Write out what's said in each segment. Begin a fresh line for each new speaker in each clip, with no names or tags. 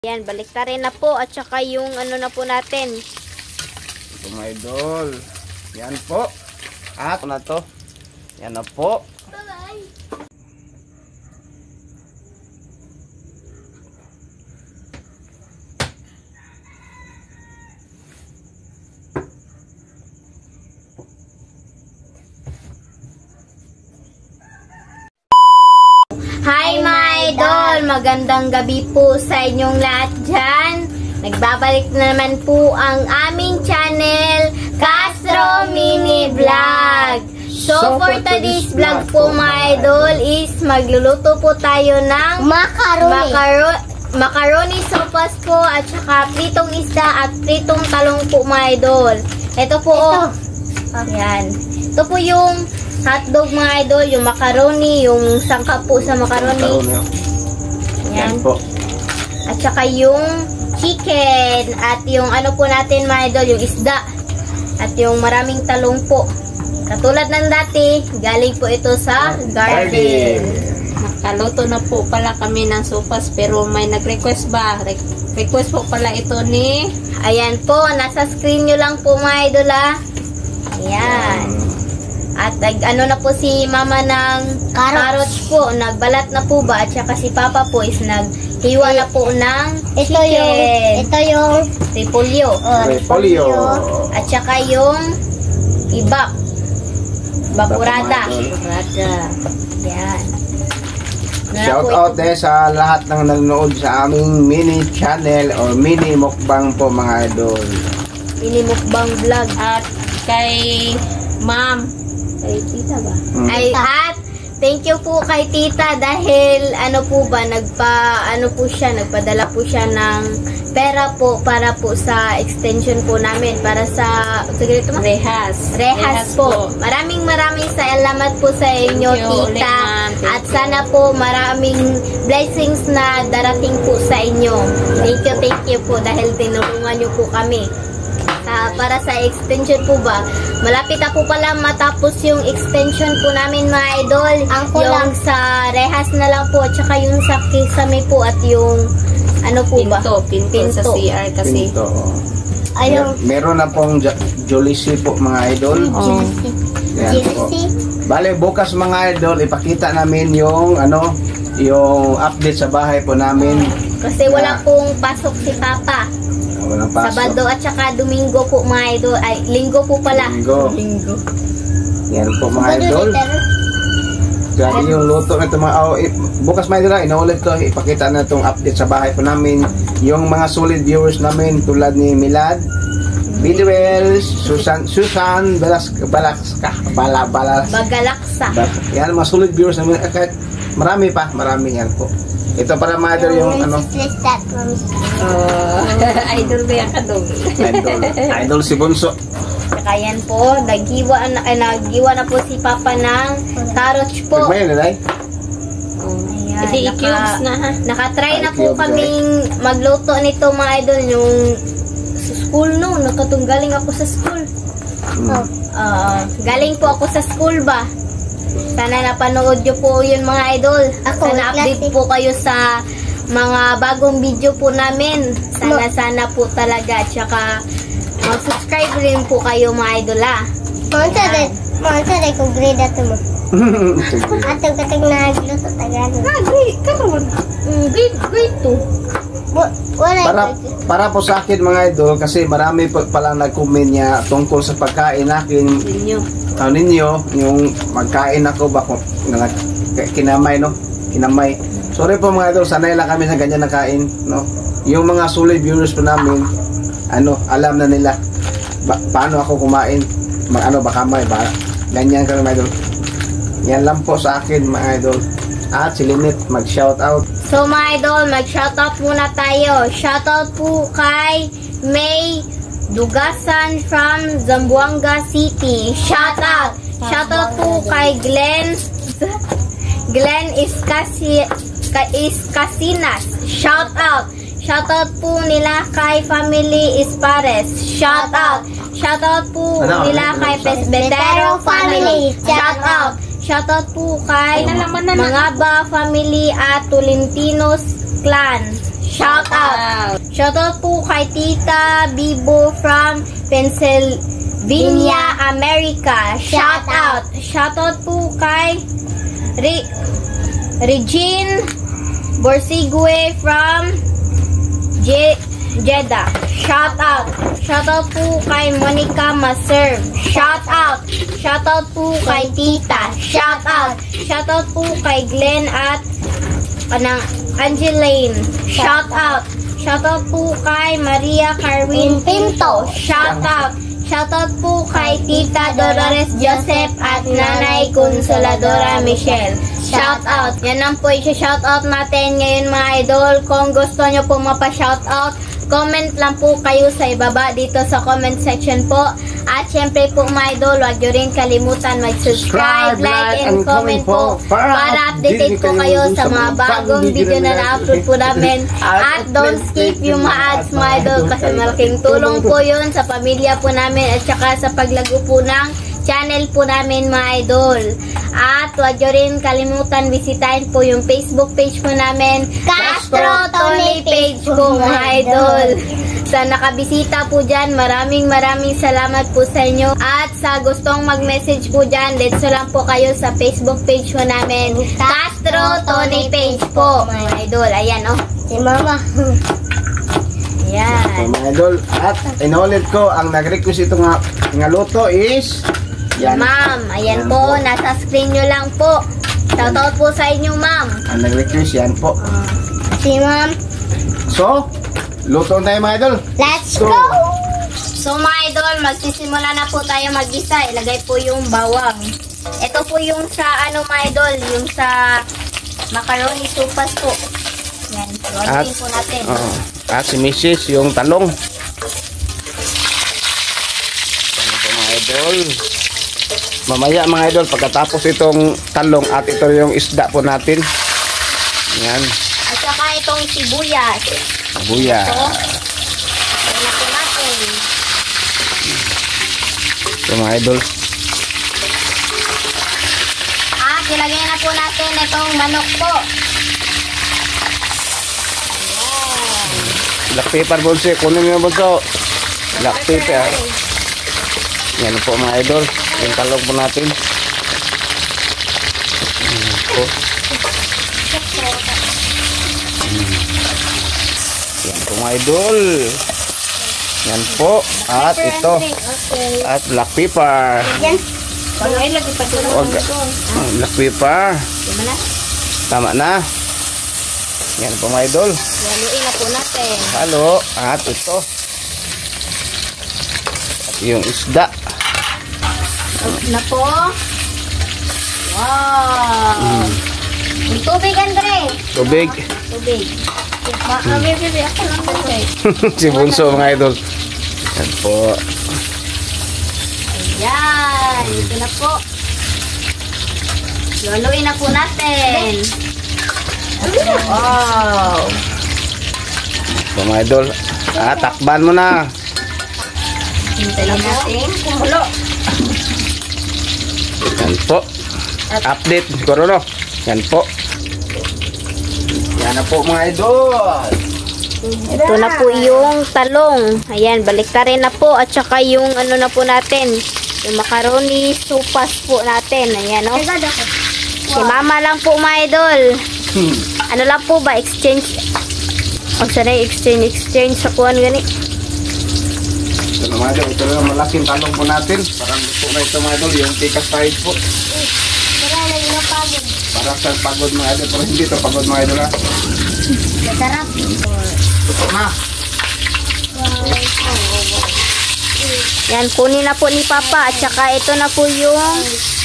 Yan, baliktarin na po at saka yung ano na po natin.
Ito mga idol. Yan po. At na to. Yan na po.
Hi mga idol! Magandang gabi po sa inyong lahat dyan. Nagbabalik na naman po ang aming channel, Castro Mini Vlog. So for today's vlog po mga idol is magluluto po tayo ng macaroni sopas po at saka pritong isda at pritong talong po mga idol. Ito po. Ayan. Ito po yung hotdog mga idol, yung macaroni, yung sangkap po sa macaroni. Yan
po.
At saka yung chicken at yung ano po natin mga idol, yung isda. At yung maraming talong po. Katulad ng dati, galing po ito sa garden.
Nakaluto na po pala kami ng sopas pero may nag-request ba? Request po pala ito ni...
Ayan po, nasa screen nyo lang po mga idol ah. Ayan. At ano na po si mama ng carrots po, nagbalat na po ba? At saka si papa po is naghiwa na po ng chicken.
Ito yung
repolyo.
Repolyo.
At saka yung iba. Bakurada. Yan.
Shout out sa lahat ng nanonood sa aming mini channel or mini mukbang po mga idol.
Mini mukbang vlog.
At kay ma'am,
kay tita ba? Ay, at thank you po kay tita dahil ano po ba, nagpadala po siya ng pera po para po sa extension po namin, para sa rehas po. Maraming salamat po sa inyo tita at sana po maraming blessings na darating po sa inyo. Thank you po dahil tinulungan niyo po kami. Para sa extension po ba, malapit na po pala matapos yung extension po namin mga idol. Yung sa rehas na lang po at saka yung sa kisame po at yung ano po ba?
Pinto sa CR kasi.
Meron na pong Jollibee po mga idol. Yan po. Bale, bukas mga idol, ipakita namin yung yung update sa bahay po namin.
Kasi wala pong pasok si papa. Sabado at saka Domingo po mga idol. Ay, Linggo po pala.
Linggo. Yan po mga idol. Grabe yung luto na ito mga bukas mga idol, inaulit ko, ipakita na itong update sa bahay po namin. Yung mga solid viewers namin tulad ni Milad, Bidwell, Susan Bagalaksa. Yan mga solid viewers namin. Marami yan po. Ito para mga yung
idol ba yung kadong?
Idol si Bunso.
Saka yan po, naghiwa na po si papa ng carrots po.
Ayan,
i-cubes na ha.
Nakatry na po kaming magluto nito mga idol yung sa school nakatunggaling ako sa school. Galing po ako sa school ba? Sana napanood nyo po yun mga idol. Sana update po kayo sa mga bagong video po namin. Sana po talaga. Tsaka mag-subscribe rin po kayo mga idol ah.
Monsa rin kung grade ato mo. Atong katang nagluto tagalog.
Grade 2.
Para po sa akin mga idol, kasi marami po palang nag-comment niya tungkol sa pagkain natin ninyo, yung magkain ako ba kinamay. Sorry po mga idol, sanay lang kami sa ganyan na kain, yung mga solid viewers po namin alam na nila paano ako kumain, ganyan kami mga idol. Yan lang po sa akin mga idol. At si Linit mag-shoutout.
So mga idol, mag-shoutout muna tayo. Shoutout po kay May Dugasan from Zamboanga City. Shoutout! Shoutout po kay Glenn Iscasinas. Shoutout! Shoutout po nila kay Family Ispares. Shoutout! Shoutout po nila kay Pesbetero Family. Shoutout! Shoutout po kay Mangaba Family at Tolentinos Clan. Shout out. Shout out po kay Tita Bibo from Pennsylvania, America. Shout out. Shout out po kay Regine Borsigue from Jeddah. Shout out. Shout out po kay Monica Maserve. Shout out. Shout out po kay Tita. Shout out. Shout out po kay Glenn at Angeline. Shout out. Shout out po kay Maria Carwin Pinto. Shout out. Shout out po kay Tita Dolores Joseph at Nanay Consoladora Michelle. Shout out. Yan lang po i-shout out natin ngayon mga idol. Kung gusto nyo po mapa-shout out, comment lang po kayo sa ibaba dito sa comment section po. At syempre po mga idol, huwag nyo rin kalimutan mag-subscribe, like, and comment po para updated po kayo sa mga bagong video na na-upload po namin. At don't skip yung mga ads mga idol kasi malaking tulong po yun sa pamilya po namin at saka sa paglago po ng channel po namin mga idol. At huwag nyo rin kalimutan bisitahin po yung Facebook page po namin, Castro Tony page po mga idol. Sa nakabisita po dyan, maraming salamat po sa inyo. At sa gustong mag-message po dyan, let's lang po kayo sa Facebook page po namin, Castro Tony page po mga idol. Ayan oh.
Si Mama.
Ayan.
So, mga idol, at inulit ko, ang nag-request ito nga luto is yan.
Ma'am, ayan po, nasa screen nyo lang po. Shoutout po sa inyo, ma'am.
Ang nag-request yan po.
Si Ma'am.
So, luto tayo mga idol.
Let's go!
So mga idol, magsisimula na po tayo mag-isa. Ilagay po yung bawang. Ito po yung sa ano mga idol, yung sa macaroni sopas po. Yan, lutuin po natin.
At si Mrs. yung talong. Ito mga idol. Mamaya mga idol, pagkatapos itong talong at ito yung isda po natin. Yan.
At saka itong sibuyas.
Buya.
Ito. Ayan na po natin.
Ito mga idol.
At ilagay na po natin itong manok po.
Black pepper bonse. Kunin mo yung bonso. Black pepper. Yan po mga idol. Yung talong po natin. Yan po. Yan po mga idol. Yan po. At ito. At black pepper.
Yan. Ay, lagi pa dito.
Black pepper. Tama na. Yan po mga idol.
Haluin na po natin.
Halo. At ito. At yung isda.
Na po. Wow. Yung tubig, Andre.
Tubig.
Tubig. Bebe, ako lang tubig.
Si Bunso mga idol. Yan po.
Ayan. Ito na po. Haluin na po natin. Wow.
Ito mga idol. Takban mo na.
Hintay lang natin. Kumulo.
Yan po. Update siguro no. Yan po. Yan na po mga idol.
Ito na po yung talong. Ayan, baliktarin na po. At saka yung ano na po natin. Yung macaroni sopas po natin. Ayan o. Si mama lang po mga idol. Ano lang po ba? Exchange. O sana exchange sa kuhan gani.
Ito na mga idol. Ito na malaking talong po natin. Parang gusto na ito mga idol. Yung tikas side po. Para sa pagod mga idol. Pero hindi ito pagod mga idol ha.
Masarap.
Ito na.
Yan, kunin na po ni Papa. At saka ito na po yung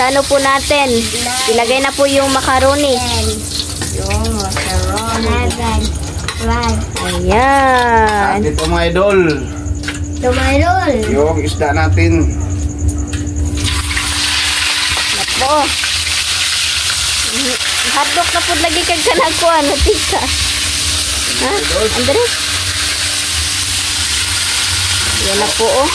ano po natin. Ilagay na po yung macaroni.
Yung macaroni.
Ayan.
At ito mga idol.
Tumalol.
Yung isda natin.
Napo. Hotdog na po lagi kag kanagkuan. Tika. Ha? Andres? Yan na po oh.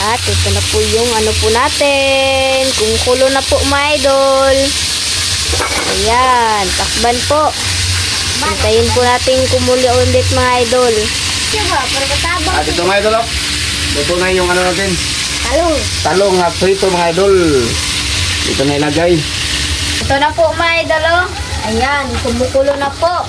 At ito na po yung ano po natin. Kumukulo na po mga idol. Ayan. Takban po. Hintayin po natin kumuli ulit mga idol.
Diba? Para katabang.
At ito mga idol, oh. Luto na yung ano natin.
Talong.
Talong at prito mga idol. Ito na ilagay.
Ito na po mga idol. Oh. Ayan, kumukulo na po.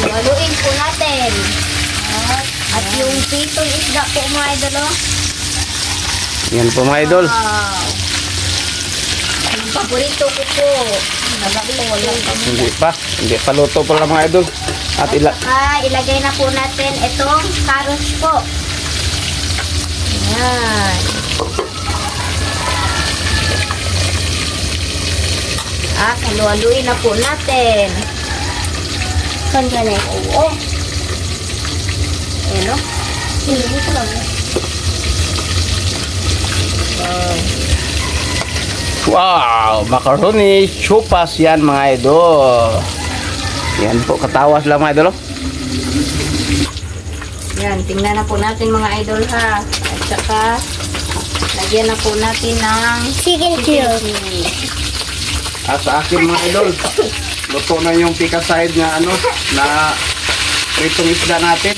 Haluin po natin. At yung pritong isda po mga idol. Oh.
Yan po mga idol.
Wow. Yung paborito ko po.
Hindi pa luto pa lang mga idol. At
ilagay na po natin itong carrots po. Ayan. Halu-haluin na po natin.
Kan ka na.
Oo. Ayan o.
Hindi ito lang.
wow, macaroni sopas yan mga idol. Yan po, katawas lang mga idol. Oh.
Yan, tingnan na po natin mga idol ha. At saka, lagyan na po natin ng
Chicken cube.
At sa akin mga idol, luto na yung pika side na ano, na pritong isda natin.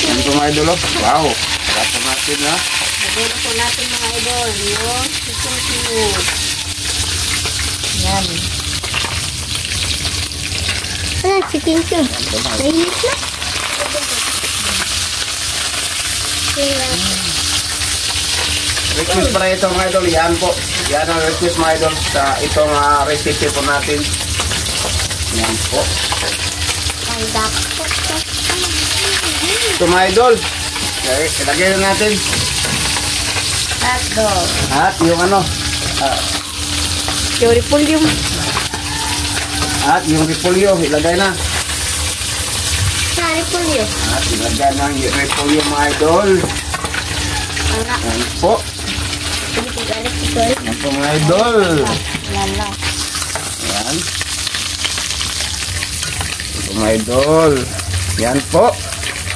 Yan po mga idol. Oh. Wow, sarap natin ha.
lagyan na po natin mga idol yung chicken cube. Yan.
Chicken cube. Mainit na.
Request para ito mga idol, yan po. Yan ang request mga idol sa itong recipe po natin. Yan po.
Ang dapat.
Ito mga idol. Okay, ilagay na natin.
Hotdog.
At yung ano,
Yung repolyo.
at yung repolyo, ilagay na.
Sorry po yun.
At ilagay na yung repolyo mga idol. Yan po. Yan po mga idol.
Lala.
Yan. Ito mga idol. Yan po.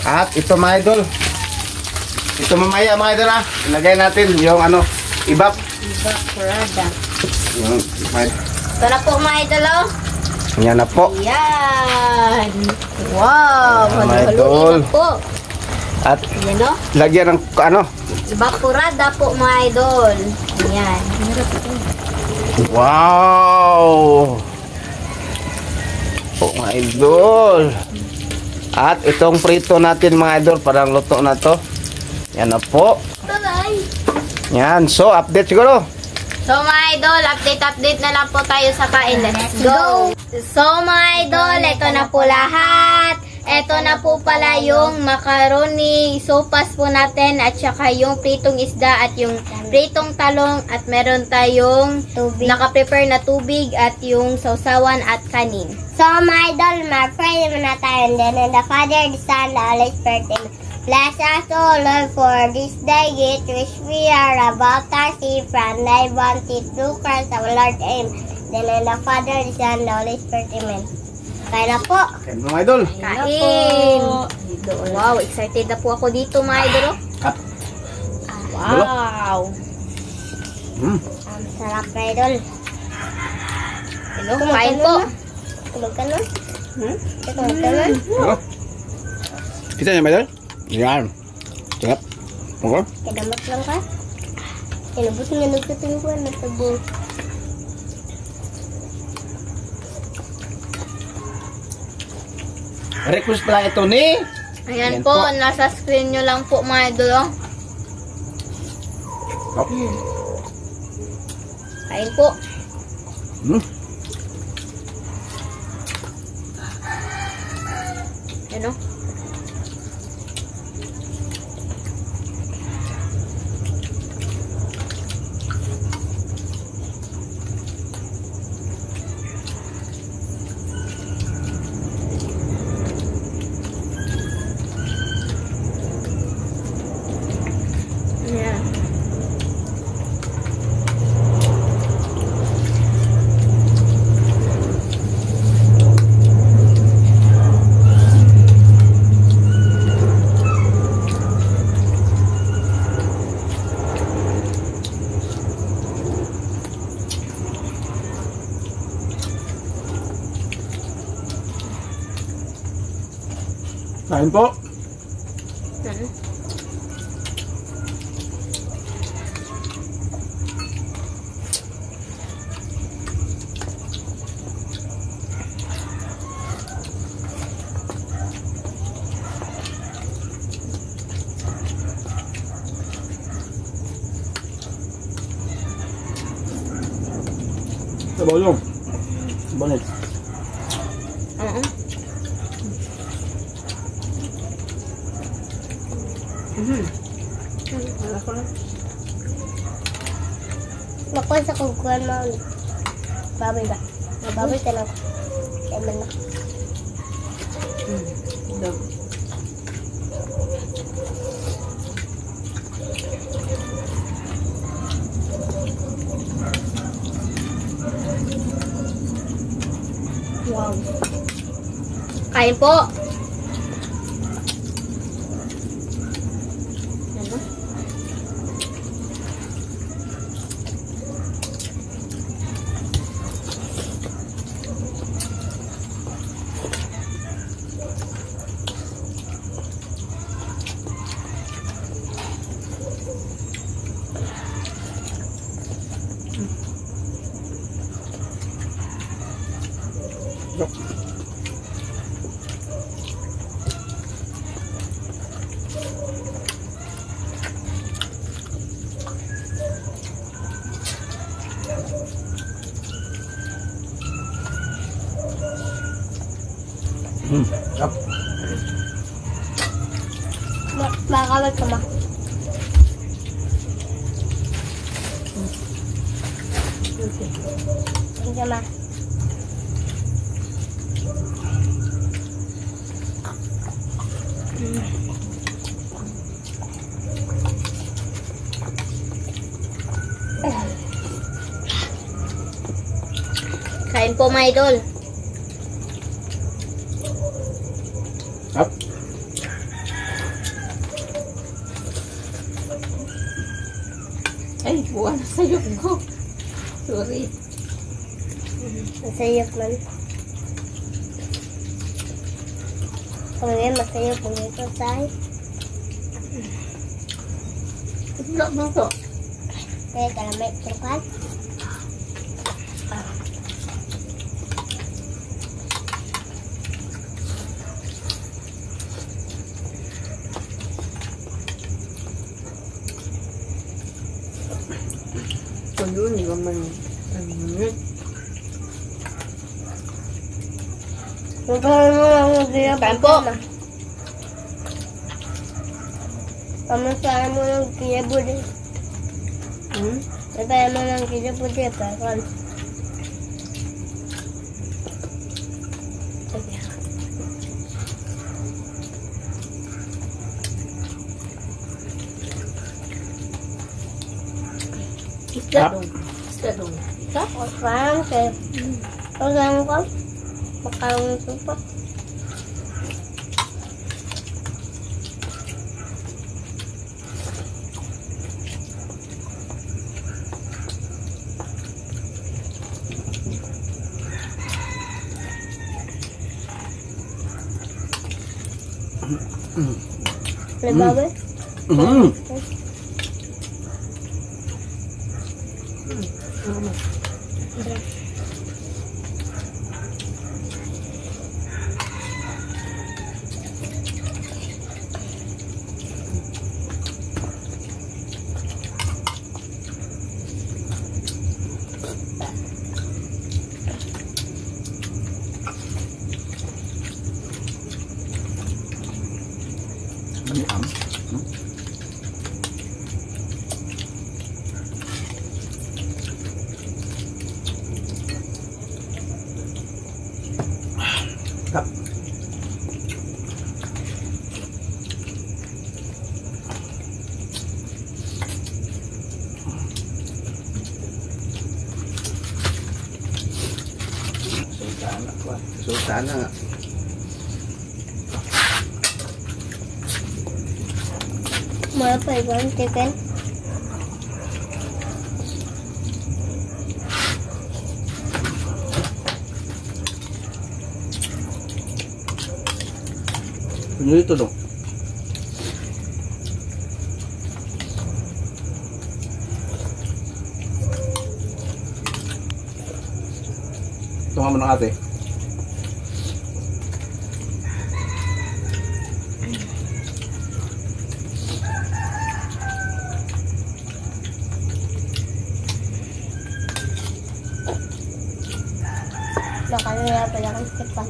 At ito mga idol. Ito mamaya mga idol ha. Ilagay natin yung ano, ibap.
Ibak Prada.
Yung,
Ito na po mga idol. Oh.
yan na po.
Yan. Wow.
Ayan, mga
Halu-haluin
idol.
na po.
At
Yan o.
lagyan ng ano.
Evaporada po mga idol. Yan.
Wow! Po mga idol. At itong prito natin mga idol, parang luto na to. Yan na po. Yan. So, update siguro.
So mga idol, update na lang po tayo sa kain. Let's go! So mga idol, ito na po lahat. Ito na po pala yung macaroni sopas po natin at saka yung pritong isda at yung pritong talong at meron tayong
Tubig.
naka-prepare na tubig at yung sausawan at kanin.
So, my idol, pray muna tayo. And then, in the Father, the Son, the Holy Spirit, Amen. Bless us, O Lord, for this day, gift which we are about to receive from thy bounty through Christ our Lord, Amen. Then, in the Father, the Son, the Holy Spirit, Amen. Kaya na po.
Yan mga idol.
Kain! Wow, excited na po ako dito mga idol.
Cut.
Wow!
Hmm.
Ang sarap, my idol.
Hello, kain po.
Tulog ka nun?
Hmm?
Tulog ka nun?
Ano? Kita niya mga idol? Yan. Sarap. Okay.
Kadamot lang ka? Kinabot nga nagkatulungan na tabo.
Request pala ito ni.
Ayan
Ayan
po,
po.
nasa screen nyo lang po mga idol.
Oh.
Kain po.
Hmm.
Ano? Ayan.
Kain po. Sabaw yung. Banit.
Nakuha sa kukuhan mo. Baboy ba? Baboy ka lang. Kaya man na.
Wow. Kain po.
Up.
Makakawag ka ma. Thank you ma.
Kain po, my idol.
Up.
Ay, buwan na sa'yo ko. Sorry.
Masayok man. Kaya masayok mo ito tayo.
Itlog mo to.
Kaya kalamay tukan.
Yun, di ba man?
Magkakaroon mo lang yung siya.
Kain po.
Pamasahan mo ng kiyabudi. Pamasahan mo ng kiyabudi. Pakan.
Isda dong. Isda dong.
Pakan kayo. Pakan ko. Makaroon ng supa. Lebabe?
Up. Sultana nga.
Mura pa ibang chicken.
Ano ito dong? Ito nga mo ng ate.
Kaya pala akong sipan.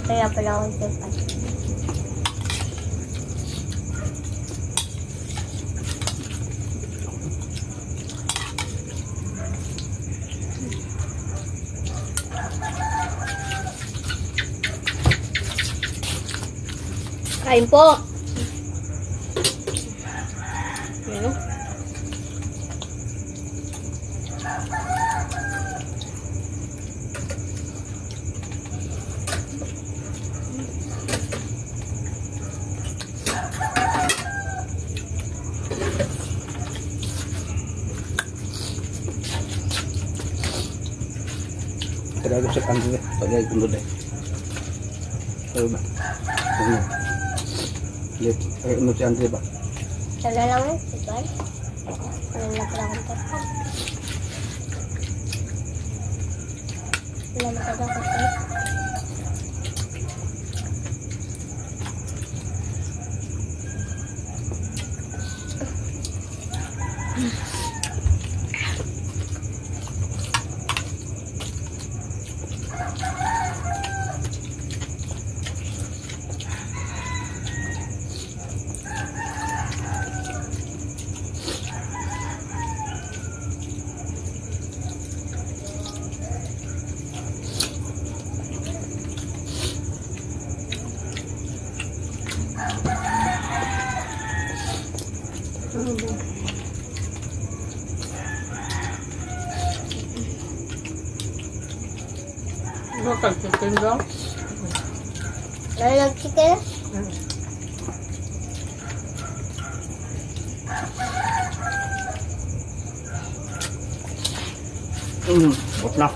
Kaya pala akong sipan.
Kain po. Ano?
Kaya ko sa kanto deh. Pagay kundo deh. Ano ba? Ano? Lihat, ano si Andre ba?
Tala lang yun, sipan. Ano na pala akong sipan. Wala na pala akong sipan.
Ano kag-chicken daw?
Chicken?
Bot na.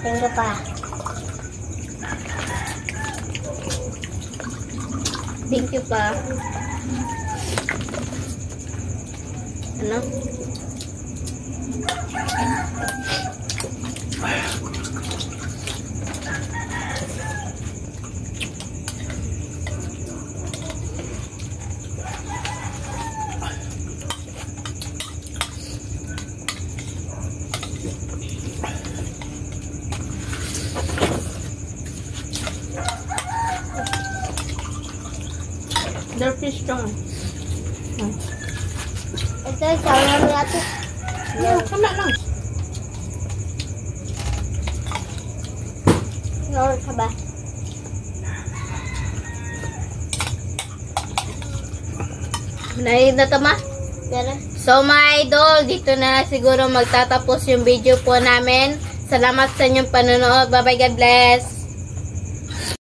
Tingko pa.
Thank you pa. Ano?
Their fish dong.
Ito, sawa mo natin.
No, kana lang.
Noon ka ba?
Narinig na tama?
Meron?
So mga idol, dito na siguro magtatapos yung video po namin. Salamat sa inyong panonood. Bye bye, God bless.